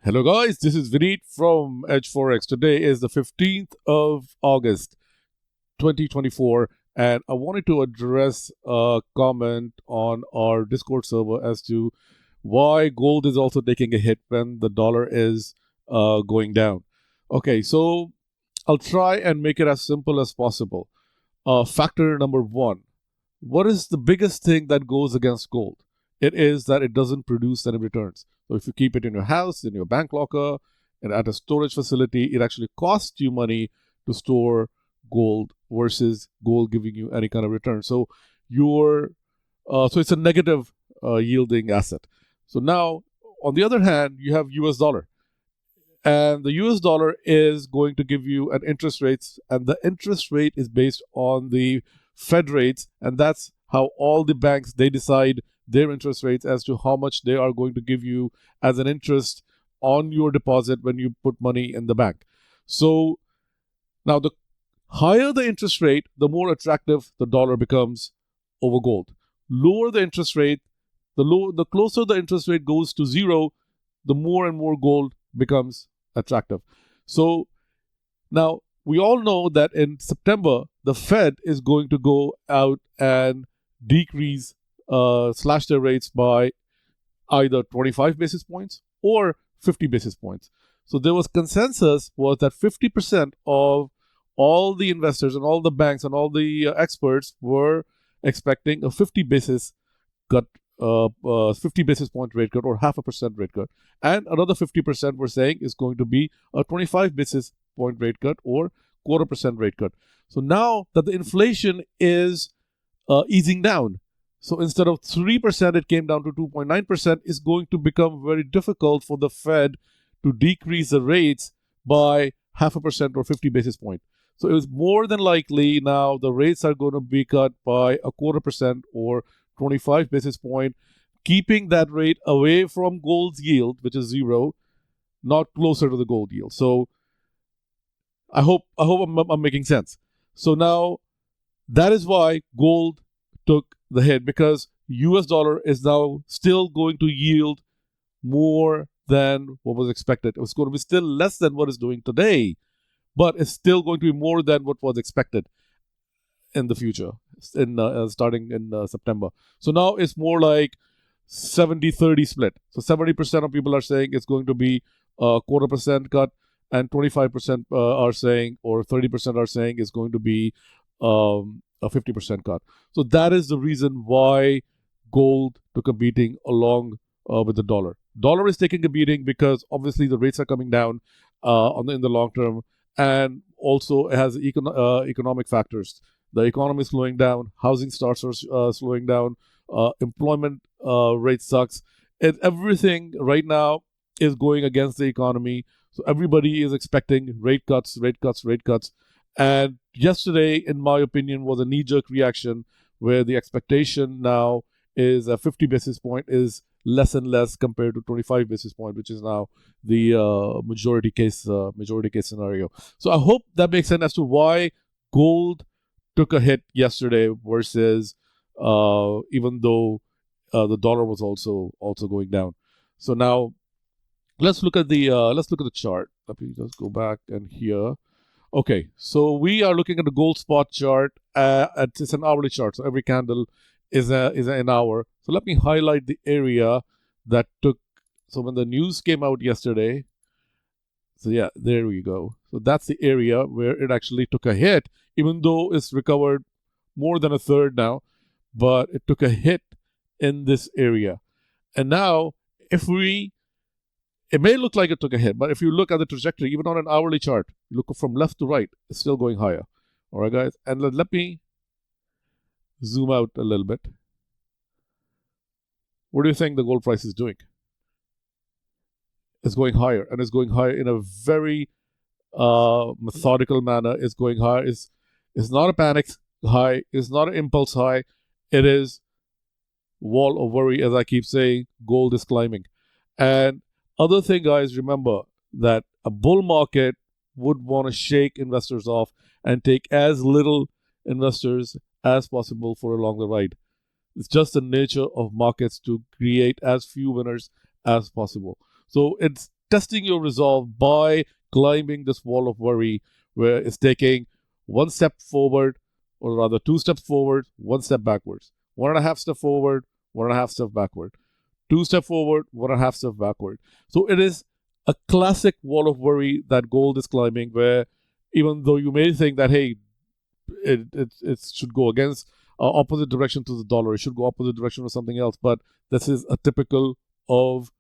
Hello, guys. This is Vineet from Edge Forex. Today is the 15th of August, 2024, and I wanted to address a comment on our Discord server as to why gold is also taking a hit when the dollar is going down. Okay, so I'll try and make it as simple as possible. Factor number one: what is the biggest thing that goes against gold? It is that it doesn't produce any returns. So if you keep it in your house, in your bank locker, and at a storage facility, it actually costs you money to store gold versus gold giving you any kind of return. So so it's a negative yielding asset. So now, on the other hand, you have US dollar, and the US dollar is going to give you an interest rates, and the interest rate is based on the Fed rates, and that's how all the banks they decide their interest rates as to how much they are going to give you as an interest on your deposit when you put money in the bank. So now the higher the interest rate, the more attractive the dollar becomes over gold. Lower the interest rate, the closer the interest rate goes to zero, the more and more gold becomes attractive. So now we all know that in September, the Fed is going to go out and decrease, slash their rates by either 25 basis points or 50 basis points. So there was consensus was that 50% of all the investors and all the banks and all the experts were expecting a 50 basis cut, 50 basis point rate cut or half a percent rate cut, and another 50% were saying is going to be a 25 basis point rate cut or quarter percent rate cut. So now that the inflation is easing down, so instead of 3%, it came down to 2.9%, is going to become very difficult for the Fed to decrease the rates by half a percent or 50 basis point. So it was more than likely now the rates are going to be cut by a quarter percent or 25 basis point, keeping that rate away from gold's yield, which is zero, not closer to the gold yield. So I hope I'm making sense. So now that is why gold took the hit, because US dollar is now still going to yield more than what was expected. It was going to be still less than what it's doing today, but it's still going to be more than what was expected in the future, starting in September. So now it's more like 70-30 split. So 70% of people are saying it's going to be a quarter percent cut, and 25% are saying, or 30% are saying it's going to be a 50% cut. So that is the reason why gold took a beating along with the dollar. Dollar is taking a beating because obviously the rates are coming down in the long term, and also it has economic factors. The economy is slowing down, housing starts are slowing down, employment rate sucks. Everything right now is going against the economy. So everybody is expecting rate cuts, rate cuts, rate cuts. And yesterday, in my opinion, was a knee-jerk reaction where the expectation now is a 50 basis point is less and less compared to 25 basis point, which is now the majority case scenario. So I hope that makes sense as to why gold took a hit yesterday versus even though the dollar was also going down. So now let's look at the chart. Let me just go back and here. Okay, so we are looking at the gold spot chart. It's an hourly chart, so every candle is an hour. So let me highlight the area that took. So when the news came out yesterday, so yeah, there we go. So that's the area where it actually took a hit, even though it's recovered more than a third now, but it took a hit in this area. And now, if we it may look like it took a hit, but if you look at the trajectory, even on an hourly chart, you look from left to right, it's still going higher. All right, guys? And let me zoom out a little bit. What do you think the gold price is doing? It's going higher, and it's going higher in a very methodical manner. It's going higher. It's not a panic high. It's not an impulse high. It is wall of worry, as I keep saying. Gold is climbing. And other thing, guys, remember that a bull market would want to shake investors off and take as little investors as possible for along the ride. It's just the nature of markets to create as few winners as possible. So it's testing your resolve by climbing this wall of worry, where it's taking one step forward, or rather 2 steps forward, 1 step backwards, 1.5 step forward, 1.5 step backward, 2 step forward, 1.5 step backward. So it is a classic wall of worry that gold is climbing, where even though you may think that, hey, it should go against opposite direction to the dollar, it should go opposite direction or something else, but this is a typical of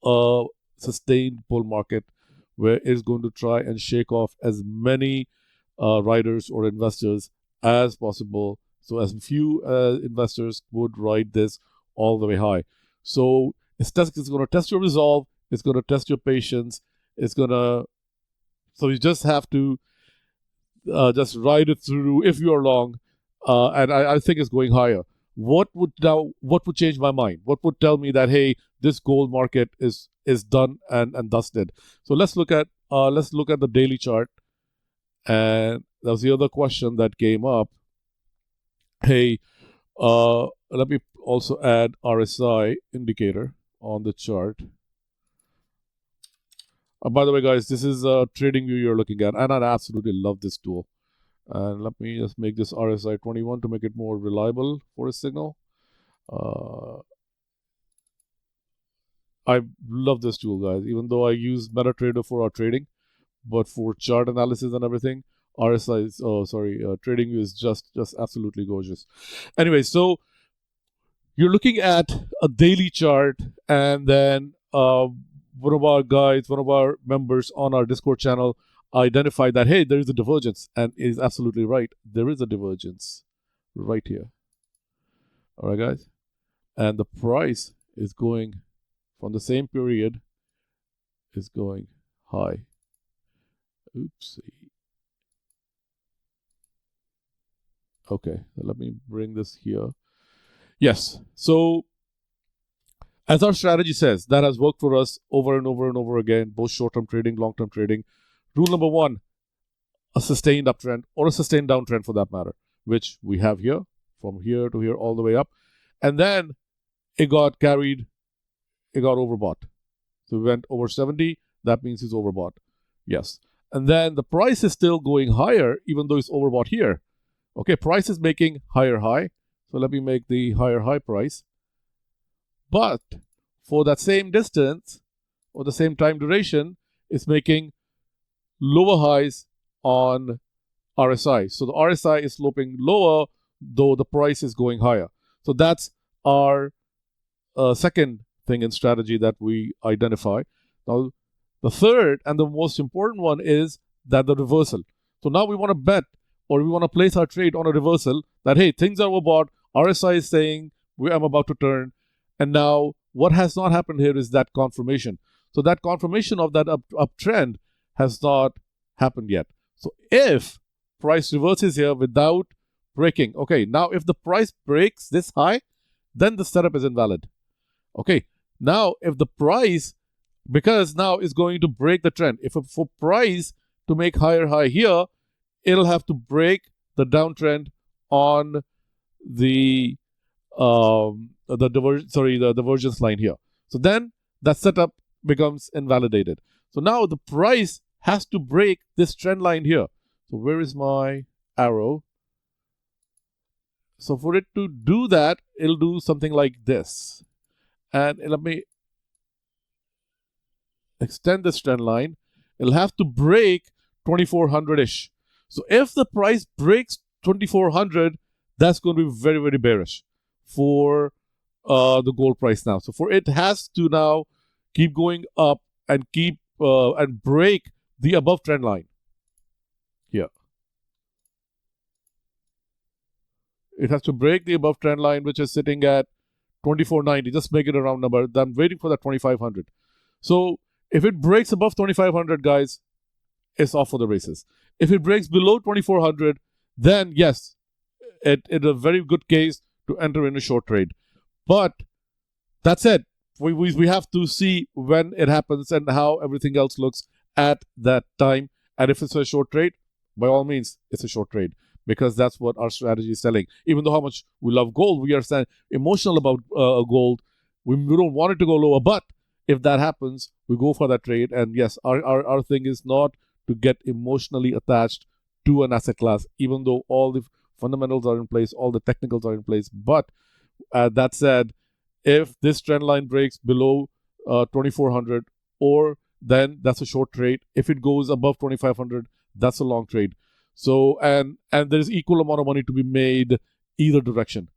a sustained bull market, where it's going to try and shake off as many riders or investors as possible, so as few investors would ride this all the way high. So it's going to test your resolve, it's going to test your patience, so you just have to just ride it through if you're long, and I think it's going higher. What would change my mind? What would tell me that, hey, this gold market is done and dusted? So let's look at the daily chart, and that was the other question that came up. Hey, let me also add RSI indicator on the chart. By the way, guys, this is a trading view you're looking at, and I absolutely love this tool. And let me just make this RSI 21 to make it more reliable for a signal. I love this tool, guys, even though I use MetaTrader for our trading, but for chart analysis and everything, RSI is, trading view is just absolutely gorgeous. Anyway, so you're looking at a daily chart, and then one of our members on our Discord channel identified that, hey, there is a divergence, and is absolutely right. There is a divergence right here. All right, guys, and the price is going from the same period is going high. Oopsie. Okay, let me bring this here. Yes, so as our strategy says, that has worked for us over and over and over again, both short-term trading, long-term trading. Rule number one, a sustained uptrend or a sustained downtrend for that matter, which we have here, from here to here, all the way up. And then it got overbought. So we went over 70, that means it's overbought. Yes. And then the price is still going higher, even though it's overbought here. Okay, price is making higher high. So let me make the higher high price. But for that same distance or the same time duration, it's making lower highs on RSI. So the RSI is sloping lower, though the price is going higher. So that's our second thing in strategy that we identify. Now, the third and the most important one is that the reversal. So now we want to bet, or we want to place our trade on a reversal that, hey, things are overbought, RSI is saying I'm about to turn, and now what has not happened here is that confirmation. So that confirmation of that uptrend has not happened yet. So if price reverses here without breaking, okay, now if the price breaks this high, then the setup is invalid. Okay, now if the price, because now is going to break the trend, if for price to make higher high here, it'll have to break the downtrend on the divergence line here. So then that setup becomes invalidated. So now the price has to break this trend line here. So where is my arrow? So for it to do that, it'll do something like this. And let me extend this trend line. It'll have to break 2400-ish. So if the price breaks 2400, that's going to be very, very bearish for the gold price now. So for it has to now keep going up and and break the above trend line here. It has to break the above trend line, which is sitting at 2490. Just make it a round number. I'm waiting for that 2500. So if it breaks above 2500, guys, it's off for the races. If it breaks below 2400, then yes, it's a very good case to enter in a short trade. But that's it. We have to see when it happens and how everything else looks at that time. And if it's a short trade, by all means, it's a short trade, because that's what our strategy is telling. Even though how much we love gold, we are emotional about gold. We don't want it to go lower. But if that happens, we go for that trade. And yes, our thing is not to get emotionally attached to an asset class, even though all the fundamentals are in place, all the technicals are in place. But that said, if this trend line breaks below 2400, or then that's a short trade. If it goes above 2500, that's a long trade. So and there's equal amount of money to be made either direction.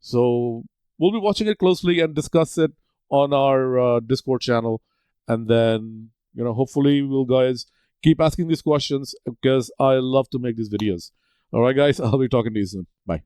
So we'll be watching it closely and discuss it on our Discord channel, and then hopefully we'll guys keep asking these questions because I love to make these videos. All right, guys, I'll be talking to you soon. Bye.